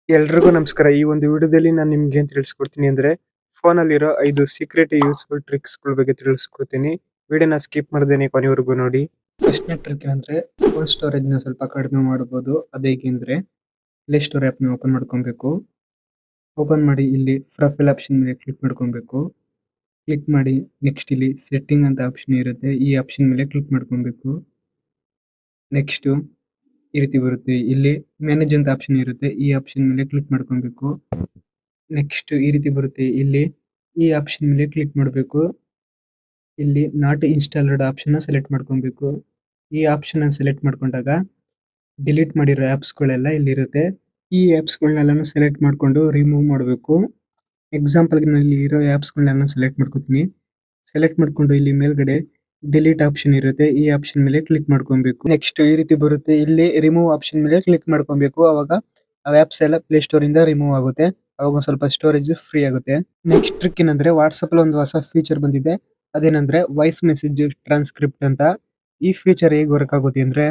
ಎಲ್ರಿಗೂ ನಮಸ್ಕಾರ. ಈ ಒಂದು ವಿಡಿಯೋದಲ್ಲಿ ನಾನು ನಿಮ್ಗೆ ಏನ್ ತಿಳಿಸ್ಕೊಡ್ತೀನಿ ಅಂದ್ರೆ, ಫೋನಲ್ಲಿರೋ 5 ಸೀಕ್ರೆಟ್ ಯೂಸ್‌ಫುಲ್ ಟ್ರಿಕ್ಸ್‌ಗಳ ಬಗ್ಗೆ ತಿಳಿಸ್ಕೊಡ್ತೀನಿ. ವಿಡಿಯೋನ ಸ್ಕಿಪ್ ಮಾಡ್ದೇನೆ ಕೊನೆವರೆಗೂ ನೋಡಿ. ಫಸ್ಟ್‌ನೇ ಟ್ರಿಕ್ ಏನಂದ್ರೆ, ಫೋನ್ ಸ್ಟೋರೇಜ್‌ನ ಸ್ವಲ್ಪ ಕಡಿಮೆ ಮಾಡ್ಬೋದು. ಅದೇಗೆಂದ್ರೆ, ಪ್ಲೇ ಸ್ಟೋರ್ ಆ್ಯಪ್‌ನ ಓಪನ್ ಮಾಡ್ಕೊಬೇಕು. ಓಪನ್ ಮಾಡಿ ಇಲ್ಲಿ ಪ್ರೊಫೈಲ್ ಆಪ್ಷನ್ ಮೇಲೆ ಕ್ಲಿಕ್ ಮಾಡ್ಕೊಬೇಕು. ಕ್ಲಿಕ್ ಮಾಡಿ ನೆಕ್ಸ್ಟ್ ಇಲ್ಲಿ ಸೆಟ್ಟಿಂಗ್ ಅಂತ ಆಪ್ಷನ್ ಇರುತ್ತೆ. ಈ ಆಪ್ಷನ್ ಮೇಲೆ ಕ್ಲಿಕ್ ಮಾಡ್ಕೊಬೇಕು. ನೆಕ್ಸ್ಟು ಈ ರೀತಿ ಬರುತ್ತೆ. ಇಲ್ಲಿ ಮ್ಯಾನೇಜ್ ಅಂತ ಆಪ್ಷನ್ ಇರುತ್ತೆ. ಈ ಆಪ್ಷನ್ ಮೇಲೆ ಕ್ಲಿಕ್ ಮಾಡ್ಕೊಬೇಕು. ನೆಕ್ಸ್ಟ್ ಈ ರೀತಿ ಬರುತ್ತೆ. ಇಲ್ಲಿ ಈ ಆಪ್ಷನ್ ಮೇಲೆ ಕ್ಲಿಕ್ ಮಾಡಬೇಕು. ಇಲ್ಲಿ ನಾಟ್ ಇನ್‌ಸ್ಟಾಲ್ಡ್ ಆಪ್ಷನ್‌ನ ಸೆಲೆಕ್ಟ್ ಮಾಡ್ಕೊಬೇಕು. ಈ ಆಪ್ಷನ್‌ನ ಸೆಲೆಕ್ಟ್ ಮಾಡ್ಕೊಂಡಾಗ ಡಿಲೀಟ್ ಮಾಡಿರೋ ಆ್ಯಪ್ಸ್‌ಗಳೆಲ್ಲ ಇಲ್ಲಿರುತ್ತೆ. ಈ ಆ್ಯಪ್ಸ್‌ಗಳ್ನೆಲ್ಲಾನು ಸೆಲೆಕ್ಟ್ ಮಾಡ್ಕೊಂಡು ರಿಮೂವ್ ಮಾಡಬೇಕು. ಎಕ್ಸಾಂಪಲ್‌ಗೆ ನಾನು ಇಲ್ಲಿ ಇರೋ ಆ್ಯಪ್ಸ್‌ಗಳ್ನೆಲ್ಲ ಸೆಲೆಕ್ಟ್ ಮಾಡ್ಕೊತೀನಿ. ಸೆಲೆಕ್ಟ್ ಮಾಡ್ಕೊಂಡು ಇಲ್ಲಿ ಮೇಲ್ಗಡೆ ಡಿಲೀಟ್ ಆಪ್ಷನ್ ಇರುತ್ತೆ. ಈ ಆಪ್ಷನ್ ಮೇಲೆ ಕ್ಲಿಕ್ ಮಾಡ್ಕೊಬೇಕು. ನೆಕ್ಸ್ಟ್ ಈ ರೀತಿ ಬರುತ್ತೆ. ಇಲ್ಲಿ ರಿಮೂವ್ ಆಪ್ಷನ್ ಮೇಲೆ ಕ್ಲಿಕ್ ಮಾಡ್ಕೊಬೇಕು. ಅವಾಗ ಆ ಆ್ಯಪ್ಸ್ ಎಲ್ಲ ಪ್ಲೇ ಸ್ಟೋರ್ ಇಂದ ರಿಮೂವ್ ಆಗುತ್ತೆ. ಅವಾಗ ಒಂದ್ ಸ್ವಲ್ಪ ಸ್ಟೋರೇಜ್ ಫ್ರೀ ಆಗುತ್ತೆ. ನೆಕ್ಸ್ಟ್ ಟ್ರಿಕ್ ಏನಂದ್ರೆ, ವಾಟ್ಸಪ್ ಅಲ್ಲಿ ಒಂದು ಹೊಸ ಫೀಚರ್ ಬಂದಿದೆ. ಅದೇನಂದ್ರೆ ವಾಯ್ಸ್ ಮೆಸೇಜ್ ಟ್ರಾನ್ಸ್ಕ್ರಿಪ್ಟ್ ಅಂತ. ಈ ಫೀಚರ್ ಹೇಗೆ ವರ್ಕ್ ಆಗುತ್ತೆ ಅಂದ್ರೆ,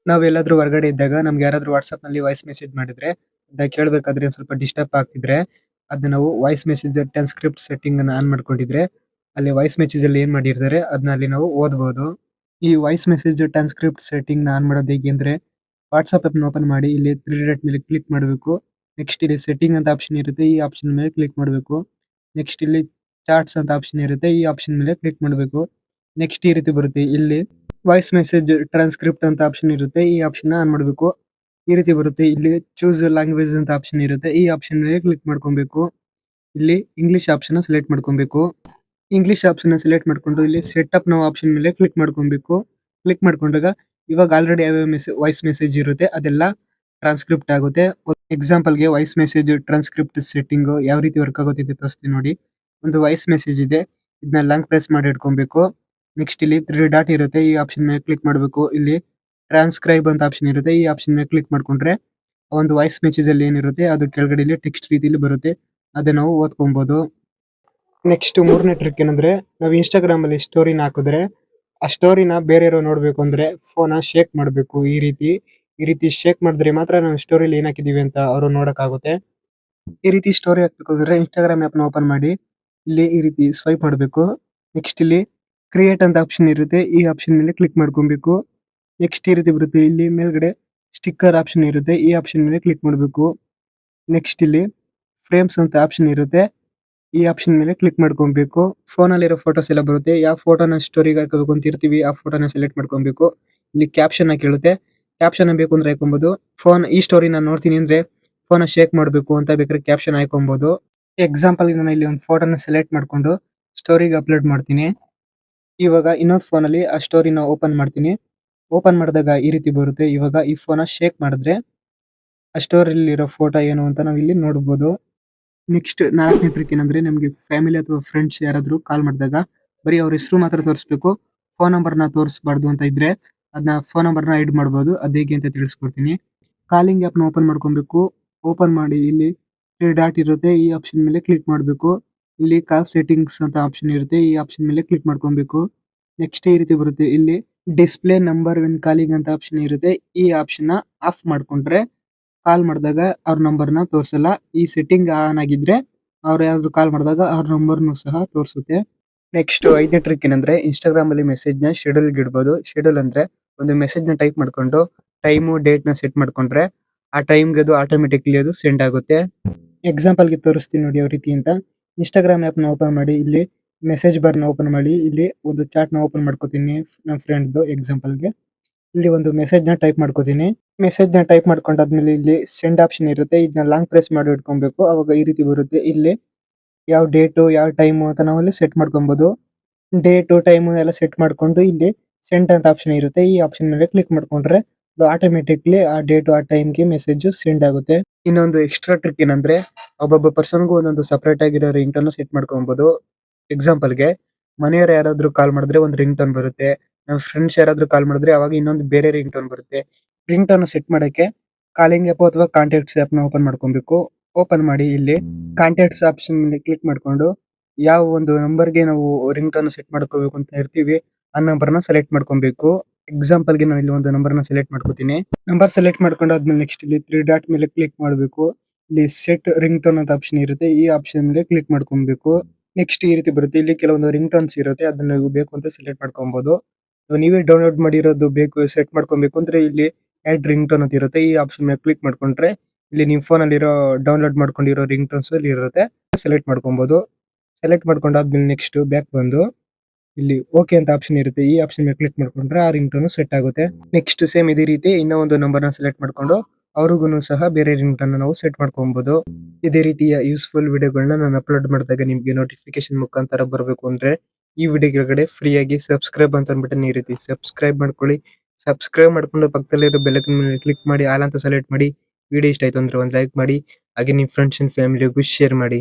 ನಾವ್ ಎಲ್ಲಾದ್ರೂ ಹೊರಗಡೆ ಇದ್ದಾಗ ನಮ್ಗೆ ಯಾರಾದ್ರೂ ವಾಟ್ಸಪ್ ನಲ್ಲಿ ವಾಯ್ಸ್ ಮೆಸೇಜ್ ಮಾಡಿದ್ರೆ ಅದ್ನ ಕೇಳ್ಬೇಕಾದ್ರೆ ಒಂದ್ ಸ್ವಲ್ಪ ಡಿಸ್ಟರ್ಬ್ ಆಗ್ತಿದ್ರೆ, ಅದನ್ನ ನಾವು ವಾಯ್ಸ್ ಮೆಸೇಜ್ ಟ್ರಾನ್ಸ್ಕ್ರಿಪ್ಟ್ ಸೆಟ್ಟಿಂಗ್ ಅನ್ನ ಆನ್ ಮಾಡ್ಕೊಂಡಿದ್ರೆ, ಅಲ್ಲಿ ವಾಯ್ಸ್ ಮೆಸೇಜ್ ಅಲ್ಲಿ ಏನ್ ಮಾಡಿರ್ತಾರೆ ಅದನ್ನ ಅಲ್ಲಿ ನಾವು ಓದಬಹುದು. ಈ ವಾಯ್ಸ್ ಮೆಸೇಜ್ ಟ್ರಾನ್ಸ್ಕ್ರಿಪ್ಟ್ ಸೆಟ್ಟಿಂಗ್ ನ ಆನ್ ಮಾಡೋದು ಹೇಗೆ ಅಂದ್ರೆ, ವಾಟ್ಸಪ್ ಆಪ್ ಓಪನ್ ಮಾಡಿ ಇಲ್ಲಿ 3 ಡಾಟ್ ಮೇಲೆ ಕ್ಲಿಕ್ ಮಾಡಬೇಕು. ನೆಕ್ಸ್ಟ್ ಇಲ್ಲಿ ಸೆಟ್ಟಿಂಗ್ ಅಂತ ಆಪ್ಷನ್ ಇರುತ್ತೆ. ಈ ಆಪ್ಷನ್ ಮೇಲೆ ಕ್ಲಿಕ್ ಮಾಡಬೇಕು. ನೆಕ್ಸ್ಟ್ ಇಲ್ಲಿ ಚಾಟ್ಸ್ ಅಂತ ಆಪ್ಷನ್ ಇರುತ್ತೆ. ಈ ಆಪ್ಷನ್ ಮೇಲೆ ಕ್ಲಿಕ್ ಮಾಡಬೇಕು. ನೆಕ್ಸ್ಟ್ ಈ ರೀತಿ ಬರುತ್ತೆ. ಇಲ್ಲಿ ವಾಯ್ಸ್ ಮೆಸೇಜ್ ಟ್ರಾನ್ಸ್ಕ್ರಿಪ್ಟ್ ಅಂತ ಆಪ್ಷನ್ ಇರುತ್ತೆ. ಈ ಆಪ್ಷನ್ ಆನ್ ಮಾಡಬೇಕು. ಈ ರೀತಿ ಬರುತ್ತೆ. ಇಲ್ಲಿ ಚೂಸ್ ಲ್ಯಾಂಗ್ವೇಜ್ ಅಂತ ಆಪ್ಷನ್ ಇರುತ್ತೆ. ಈ ಆಪ್ಷನ್ ಮೇಲೆ ಕ್ಲಿಕ್ ಮಾಡ್ಕೊಬೇಕು. ಇಲ್ಲಿ ಇಂಗ್ಲಿಷ್ ಆಪ್ಷನ್ ಸೆಲೆಕ್ಟ್ ಮಾಡ್ಕೊಬೇಕು. ಇಂಗ್ಲಿಷ್ ಆಪ್ಷನ್ ಸೆಲೆಕ್ಟ್ ಮಾಡ್ಕೊಂಡು ಇಲ್ಲಿ ಸೆಟಪ್ ನೌ ಆಪ್ಷನ್ ಮೇಲೆ ಕ್ಲಿಕ್ ಮಾಡ್ಕೊಬೇಕು. ಕ್ಲಿಕ್ ಮಾಡ್ಕೊಂಡಾಗ ಇವಾಗ ಆಲ್ರೆಡಿ ಯಾವ ವಾಯ್ಸ್ ಮೆಸೇಜ್ ಇರುತ್ತೆ ಅದೆಲ್ಲ ಟ್ರಾನ್ಸ್ಕ್ರಿಪ್ಟ್ ಆಗುತ್ತೆ. ಎಕ್ಸಾಂಪಲ್‌ಗೆ ವಾಯ್ಸ್ ಮೆಸೇಜ್ ಟ್ರಾನ್ಸ್ಕ್ರಿಪ್ಟ್ ಸೆಟ್ಟಿಂಗ್ ಯಾವ ರೀತಿ ವರ್ಕ್ ಆಗುತ್ತೆ ಅಂತ ತೋರಿಸ್ತೀನಿ ನೋಡಿ. ಒಂದು ವಾಯ್ಸ್ ಮೆಸೇಜ್ ಇದೆ. ಇದನ್ನ ಲಾಂಗ್ ಪ್ರೆಸ್ ಮಾಡಿ ಇಟ್ಕೊಬೇಕು. ನೆಕ್ಸ್ಟ್ ಇಲ್ಲಿ 3 ಡಾಟ್ ಇರುತ್ತೆ. ಈ ಆಪ್ಷನ್ ಮೇಲೆ ಕ್ಲಿಕ್ ಮಾಡಬೇಕು. ಇಲ್ಲಿ ಟ್ರಾನ್ಸ್ಕ್ರೈಬ್ ಅಂತ ಆಪ್ಷನ್ ಇರುತ್ತೆ. ಈ ಆಪ್ಷನ್ ಮೇಲೆ ಕ್ಲಿಕ್ ಮಾಡ್ಕೊಂಡ್ರೆ ಒಂದು ವಾಯ್ಸ್ ಮೆಸೇಜ್ ಅಲ್ಲಿ ಏನಿರುತ್ತೆ ಅದು ಕೆಳಗಡೆ ಇಲ್ಲಿ ಟೆಕ್ಸ್ಟ್ ರೀತಿಯಲ್ಲಿ ಬರುತ್ತೆ. ಅದನ್ನ ನಾವು ಓದ್ಕೊಬಹುದು. ನೆಕ್ಸ್ಟ್ ಮೂರನೇ ಟ್ರಿಕ್ ಏನಂದ್ರೆ, ನಾವು ಇನ್‌ಸ್ಟಾಗ್ರಾಮ್ ಅಲ್ಲಿ ಸ್ಟೋರಿನ ಹಾಕಿದ್ರೆ ಆ ಸ್ಟೋರಿನ ಬೇರೆಯವರು ನೋಡ್ಬೇಕು ಅಂದ್ರೆ ಫೋನ್ ಶೇಕ್ ಮಾಡಬೇಕು. ಈ ರೀತಿ ಶೇಕ್ ಮಾಡಿದ್ರೆ ಮಾತ್ರ ನಾವು ಸ್ಟೋರಿಲಿ ಏನ್ ಹಾಕಿದೀವಿ ಅಂತ ಅವರು ನೋಡಕ್ಕಾಗುತ್ತೆ. ಈ ರೀತಿ ಸ್ಟೋರಿ ಹಾಕ್ಬೇಕು ಅಂದ್ರೆ ಇನ್‌ಸ್ಟಾಗ್ರಾಮ್ ಆ್ಯಪ್‌ನ ಓಪನ್ ಮಾಡಿ ಇಲ್ಲಿ ಈ ರೀತಿ ಸ್ವೈಪ್ ಮಾಡಬೇಕು. ನೆಕ್ಸ್ಟ್ ಇಲ್ಲಿ ಕ್ರಿಯೇಟ್ ಅಂತ ಆಪ್ಷನ್ ಇರುತ್ತೆ. ಈ ಆಪ್ಷನ್ ಮೇಲೆ ಕ್ಲಿಕ್ ಮಾಡ್ಕೊಬೇಕು. ನೆಕ್ಸ್ಟ್ ಈ ರೀತಿ ಬರುತ್ತೆ. ಇಲ್ಲಿ ಮೇಲ್ಗಡೆ ಸ್ಟಿಕ್ಕರ್ ಆಪ್ಷನ್ ಇರುತ್ತೆ. ಈ ಆಪ್ಷನ್ ಮೇಲೆ ಕ್ಲಿಕ್ ಮಾಡಬೇಕು. ನೆಕ್ಸ್ಟ್ ಇಲ್ಲಿ ಫ್ರೇಮ್ಸ್ ಅಂತ ಆಪ್ಷನ್ ಇರುತ್ತೆ. ಈ ಆಪ್ಷನ್ ಮೇಲೆ ಕ್ಲಿಕ್ ಮಾಡ್ಕೊಬೇಕು. ಫೋನಲ್ಲಿರೋ ಫೋಟೋಸ್ ಎಲ್ಲ ಬರುತ್ತೆ. ಯಾವ ಫೋಟೋನ ಸ್ಟೋರಿಗೆ ಹಾಕಬೇಕು ಅಂತ ಇರ್ತೀವಿ ಆ ಫೋಟೋನ ಸೆಲೆಕ್ಟ್ ಮಾಡ್ಕೊಬೇಕು. ಇಲ್ಲಿ ಕ್ಯಾಪ್ಷನ್ ಕೇಳುತ್ತೆ. ಕ್ಯಾಪ್ಷನ್ ಬೇಕು ಅಂದ್ರೆ ಹಾಕೊಬಹುದು. ಈ ಸ್ಟೋರಿ ನಾನು ನೋಡ್ತೀನಿ ಅಂದ್ರೆ ಫೋನ್ ಶೇಕ್ ಮಾಡಬೇಕು ಅಂತ ಬೇಕಾದ್ರೆ ಕ್ಯಾಪ್ಷನ್ ಹಾಕೊಬಹುದು. ಎಕ್ಸಾಂಪಲ್‌ಗೆ ನಾನು ಇಲ್ಲಿ ಒಂದು ಫೋಟೋನ ಸೆಲೆಕ್ಟ್ ಮಾಡ್ಕೊಂಡು ಸ್ಟೋರಿಗೆ ಅಪ್ಲೋಡ್ ಮಾಡ್ತೀನಿ. ಇವಾಗ ಇನ್ನೊಂದು ಫೋನಲ್ಲಿ ಆ ಸ್ಟೋರಿನ ಓಪನ್ ಮಾಡ್ತೀನಿ. ಓಪನ್ ಮಾಡಿದಾಗ ಈ ರೀತಿ ಬರುತ್ತೆ. ಇವಾಗ ಈ ಫೋನ ಶೇಕ್ ಮಾಡಿದ್ರೆ ಆ ಸ್ಟೋರಿಯಲ್ಲಿರೋ ಫೋಟೋ ಏನು ಅಂತ ನಾವು ಇಲ್ಲಿ ನೋಡಬಹುದು. ನೆಕ್ಸ್ಟ್ 4ನೇ ಟ್ರಿಕ್ ಏನಂದ್ರೆ, ನಮಗೆ ಫ್ಯಾಮಿಲಿ ಅಥವಾ ಫ್ರೆಂಡ್ಸ್ ಯಾರಾದ್ರೂ ಕಾಲ್ ಮಾಡಿದಾಗ ಬರೀ ಅವ್ರ ಹೆಸರು ಮಾತ್ರ ತೋರಿಸ್ಬೇಕು. ಫೋನ್ ನಂಬರ್‌ನ ತೋರಿಸಬಾರ್ದು ಅಂತ ಇದ್ರೆ ಅದನ್ನ ಫೋನ್ ನಂಬರ್‌ನ ಹೈಡ್ ಮಾಡಬಹುದು. ಅದು ಹೇಗೆ ಅಂತ ತಿಳಿಸ್ಕೊಡ್ತೀನಿ. ಕಾಲಿಂಗ್ ಆ್ಯಪ್‌ನ ಓಪನ್ ಮಾಡ್ಕೊಬೇಕು. ಓಪನ್ ಮಾಡಿ ಇಲ್ಲಿ 3 ಡಾಟ್ ಇರುತ್ತೆ. ಈ ಆಪ್ಷನ್ ಮೇಲೆ ಕ್ಲಿಕ್ ಮಾಡಬೇಕು. ಇಲ್ಲಿ ಕಾಲ್ ಸೆಟ್ಟಿಂಗ್ಸ್ ಅಂತ ಆಪ್ಷನ್ ಇರುತ್ತೆ. ಈ ಆಪ್ಷನ್ ಮೇಲೆ ಕ್ಲಿಕ್ ಮಾಡ್ಕೊಬೇಕು. ನೆಕ್ಸ್ಟ್ ಈ ರೀತಿ ಬರುತ್ತೆ. ಇಲ್ಲಿ ಡಿಸ್‌ಪ್ಲೇ ನಂಬರ್ ವೆನ್ ಕಾಲಿಂಗ್ ಅಂತ ಆಪ್ಷನ್ ಇರುತ್ತೆ. ಈ ಆಪ್ಷನ್‌ನ ಆಫ್ ಮಾಡ್ಕೊಂಡ್ರೆ ಕಾಲ್ ಮಾಡಿದಾಗ ಅವ್ರ ನಂಬರ್‌ನ ತೋರಿಸಲ್ಲ. ಈ ಸೆಟ್ಟಿಂಗ್ ಆನ್ ಆಗಿದ್ರೆ ಅವ್ರು ಯಾರಾದ್ರೂ ಕಾಲ್ ಮಾಡಿದಾಗ ಅವ್ರ ನಂಬರ್‌ನು ಸಹ ತೋರಿಸುತ್ತೆ. ನೆಕ್ಸ್ಟ್ 5ನೇ ಟ್ರಿಕ್ ಏನಂದ್ರೆ, ಇನ್‌ಸ್ಟಾಗ್ರಾಮ್ ಅಲ್ಲಿ ಮೆಸೇಜ್‌ನ ಶೆಡ್ಯೂಲ್‌ಗೆ ಇಡಬಹುದು. ಶೆಡ್ಯೂಲ್ ಅಂದ್ರೆ ಒಂದು ಮೆಸೇಜ್‌ನ ಟೈಪ್ ಮಾಡ್ಕೊಂಡು ಟೈಮು, ಡೇಟ್‌ನ ಸೆಟ್ ಮಾಡ್ಕೊಂಡ್ರೆ ಆ ಟೈಮ್‌ಗೆ ಅದು ಆಟೋಮ್ಯಾಟಿಕಲಿ ಅದು ಸೆಂಡ್ ಆಗುತ್ತೆ. ಎಕ್ಸಾಂಪಲ್‌ಗೆ ತೋರಿಸ್ತೀನಿ ನೋಡಿ ಯಾವ ರೀತಿ ಅಂತ. ಇನ್‌ಸ್ಟಾಗ್ರಾಮ್ ಆ್ಯಪ್‌ನ ಓಪನ್ ಮಾಡಿ ಇಲ್ಲಿ ಮೆಸೇಜ್ ಬಾರ್‌ನ ಓಪನ್ ಮಾಡಿ ಇಲ್ಲಿ ಒಂದು ಚಾಟ್‌ನ ಓಪನ್ ಮಾಡ್ಕೊತೀನಿ ನನ್ನ ಫ್ರೆಂಡ್‌ದು ಎಕ್ಸಾಂಪಲ್‌ಗೆ. ಇಲ್ಲಿ ಒಂದು ಮೆಸೇಜ್‌ನ ಟೈಪ್ ಮಾಡ್ಕೊತೀನಿ. ಮೆಸೇಜ್‌ನ ಟೈಪ್ ಮಾಡ್ಕೊಂಡಾದ್ಮೇಲೆ ಇಲ್ಲಿ ಸೆಂಡ್ ಆಪ್ಷನ್ ಇರುತ್ತೆ. ಇದನ್ನ ಲಾಂಗ್ ಪ್ರೆಸ್ ಮಾಡಿ ಇಟ್ಕೊಬೇಕು. ಅವಾಗ ಈ ರೀತಿ ಬರುತ್ತೆ. ಇಲ್ಲಿ ಯಾವ ಡೇಟು, ಯಾವ ಟೈಮು ಅಂತ ನಾವು ಅಲ್ಲಿ ಸೆಟ್ ಮಾಡ್ಕೊಬಹುದು. ಡೇಟು, ಟೈಮು ಎಲ್ಲ ಸೆಟ್ ಮಾಡ್ಕೊಂಡು ಇಲ್ಲಿ ಸೆಂಡ್ ಅಂತ ಆಪ್ಷನ್ ಇರುತ್ತೆ. ಈ ಆಪ್ಷನ್ ಮೇಲೆ ಕ್ಲಿಕ್ ಮಾಡ್ಕೊಂಡ್ರೆ ಅದು ಆಟೋಮ್ಯಾಟಿಕ್ಲಿ ಆ ಡೇಟು, ಆ ಟೈಮ್‌ಗೆ ಮೆಸೇಜ್ ಸೆಂಡ್ ಆಗುತ್ತೆ. ಇನ್ನೊಂದು ಎಕ್ಸ್ಟ್ರಾ ಟ್ರಿಕ್ ಏನಂದ್ರೆ, ಒಬ್ಬೊಬ್ಬ ಪರ್ಸನ್‌ಗೂ ಒಂದೊಂದು ಸೆಪರೇಟ್ ಆಗಿರೋ ರಿಂಗ್ ಟೋನ್ ಸೆಟ್ ಮಾಡ್ಕೊಬಹುದು. ಎಕ್ಸಾಂಪಲ್‌ಗೆ ಮನೆಯವ್ರು ಯಾರಾದ್ರೂ ಕಾಲ್ ಮಾಡಿದ್ರೆ ಒಂದು ರಿಂಗ್ ಟೋನ್ ಬರುತ್ತೆ. ನಮ್ಮ ಫ್ರೆಂಡ್ಸ್ ಯಾರಾದ್ರೂ ಕಾಲ್ ಮಾಡಿದ್ರೆ ಅವಾಗ ಇನ್ನೊಂದು ಬೇರೆ ರಿಂಗ್ ಟೋನ್ ಬರುತ್ತೆ. ರಿಂಗ್ ಟೋನ್ ಸೆಟ್ ಮಾಡಕ್ಕೆ ಕಾಲಿಂಗ್ ಆ್ಯಪ್ ಅಥವಾ ಕಾಂಟ್ಯಾಕ್ಟ್ಸ್ ಆ್ಯಪ್‌ನ ಓಪನ್ ಮಾಡ್ಕೊಬೇಕು. ಓಪನ್ ಮಾಡಿ ಇಲ್ಲಿ ಕಾಂಟ್ಯಾಕ್ಟ್ಸ್ ಆಪ್ಷನ್ ಮೇಲೆ ಕ್ಲಿಕ್ ಮಾಡ್ಕೊಂಡು ಯಾವ ಒಂದು ನಂಬರ್‌ಗೆ ನಾವು ರಿಂಗ್ ಟೋನ್ ಸೆಟ್ ಮಾಡ್ಕೋಬೇಕು ಅಂತ ಇರ್ತೀವಿ ಆ ನಂಬರ್‌ನ ಸೆಲೆಕ್ಟ್ ಮಾಡ್ಕೊಬೇಕು. ಎಕ್ಸಾಂಪಲ್‌ಗೆ ನಾನು ಇಲ್ಲಿ ಒಂದು ನಂಬರ್‌ನ ಸೆಲೆಕ್ಟ್ ಮಾಡ್ಕೊತೀನಿ. ನಂಬರ್ ಸೆಲೆಕ್ಟ್ ಮಾಡ್ಕೊಂಡಾದ್ಮೇಲೆ ನೆಕ್ಸ್ಟ್ ಇಲ್ಲಿ 3 ಡಾಟ್ ಮೇಲೆ ಕ್ಲಿಕ್ ಮಾಡಬೇಕು. ಇಲ್ಲಿ ಸೆಟ್ ರಿಂಗ್ ಟೋನ್ ಅಂತ ಆಪ್ಷನ್ ಇರುತ್ತೆ. ಈ ಆಪ್ಷನ್ ಮೇಲೆ ಕ್ಲಿಕ್ ಮಾಡ್ಕೊಬೇಕು. ನೆಕ್ಸ್ಟ್ ಈ ರೀತಿ ಬರುತ್ತೆ. ಇಲ್ಲಿ ಕೆಲವೊಂದು ರಿಂಗ್ ಟೋನ್ಸ್ ಇರುತ್ತೆ. ಅದನ್ನ ನೀವು ಬೇಕು ಅಂತ ಸೆಲೆಕ್ಟ್ ಮಾಡ್ಕೊಬಹುದು. ನೀವೇ ಡೌನ್ಲೋಡ್ ಮಾಡಿರೋದು ಬೇಕು ಸೆಟ್ ಮಾಡ್ಕೊಬೇಕು ಅಂದ್ರೆ ಇಲ್ಲಿ ಆಡ್ ರಿಂಗ್ ಟೋನ್ ಅಂತ ಇರುತ್ತೆ. ಈ ಆಪ್ಷನ್ ಮೇಲೆ ಕ್ಲಿಕ್ ಮಾಡ್ಕೊಂಡ್ರೆ ಇಲ್ಲಿ ನಿಮ್ಮ ಫೋನ್ ಅಲ್ಲಿರೋ ಡೌನ್ಲೋಡ್ ಮಾಡ್ಕೊಂಡಿರೋ ರಿಂಗ್ ಟೋನ್ಸ್ ಅಲ್ಲಿ ಇರುತ್ತೆ. ಸೆಲೆಕ್ಟ್ ಮಾಡ್ಕೊಬಹುದು. ಸೆಲೆಕ್ಟ್ ಮಾಡ್ಕೊಂಡಾದ್ಮೇಲೆ ನೆಕ್ಸ್ಟ್ ಬ್ಯಾಕ್ ಬಂದು ಇಲ್ಲಿ ಓಕೆ ಅಂತ ಆಪ್ಷನ್ ಇರುತ್ತೆ. ಈ ಆಪ್ಷನ್ ಮೇಲೆ ಕ್ಲಿಕ್ ಮಾಡ್ಕೊಂಡ್ರೆ ಆ ರಿಂಗ್ ಟೋನ್ ಸೆಟ್ ಆಗುತ್ತೆ. ನೆಕ್ಸ್ಟ್ ಸೇಮ್ ಇದೇ ರೀತಿ ಇನ್ನೂ ಒಂದು ನಂಬರ್ನ ಸೆಲೆಕ್ಟ್ ಮಾಡ್ಕೊಂಡು ಅವ್ರಿಗೂ ಸಹ ಬೇರೆ ರಿಂಗ್ ಟೋನ್ ನಾವು ಸೆಟ್ ಮಾಡ್ಕೊಬಹುದು. ಇದೇ ರೀತಿಯ ಯೂಸ್ಫುಲ್ ವಿಡಿಯೋಗಳನ್ನ ನಾನು ಅಪ್ಲೋಡ್ ಮಾಡಿದಾಗ ನಿಮಗೆ ನೋಟಿಫಿಕೇಶನ್ ಮುಖಾಂತರ ಬರಬೇಕು ಅಂದ್ರೆ ಈ ವಿಡಿಯೋ ಕೆಳಗಡೆ ಫ್ರೀ ಆಗಿ ಸಬ್ಸ್ಕ್ರೈಬ್ ಅಂತ ಅಂದ್ಬಿಟ್ಟು ಈ ರೀತಿ ಸಬ್ಸ್ಕ್ರೈಬ್ ಮಾಡ್ಕೊಳ್ಳಿ. ಸಬ್ಸ್ಕ್ರೈಬ್ ಮಾಡ್ಕೊಂಡು ಪಕ್ಕದಲ್ಲಿರೋ ಬೆಲ್ ಐಕಾನ್ ಮೇಲೆ ಕ್ಲಿಕ್ ಮಾಡಿ ಆಲ್ ಅಂತ ಸೆಲೆಕ್ಟ್ ಮಾಡಿ. ವಿಡಿಯೋ ಇಷ್ಟ ಆಯ್ತು ಅಂದ್ರೆ ಒಂದು ಲೈಕ್ ಮಾಡಿ. ಹಾಗೆ ನಿಮ್ಮ ಫ್ರೆಂಡ್ಸ್ ಅಂಡ್ ಫ್ಯಾಮಿಲಿಗೂ ಶೇರ್ ಮಾಡಿ.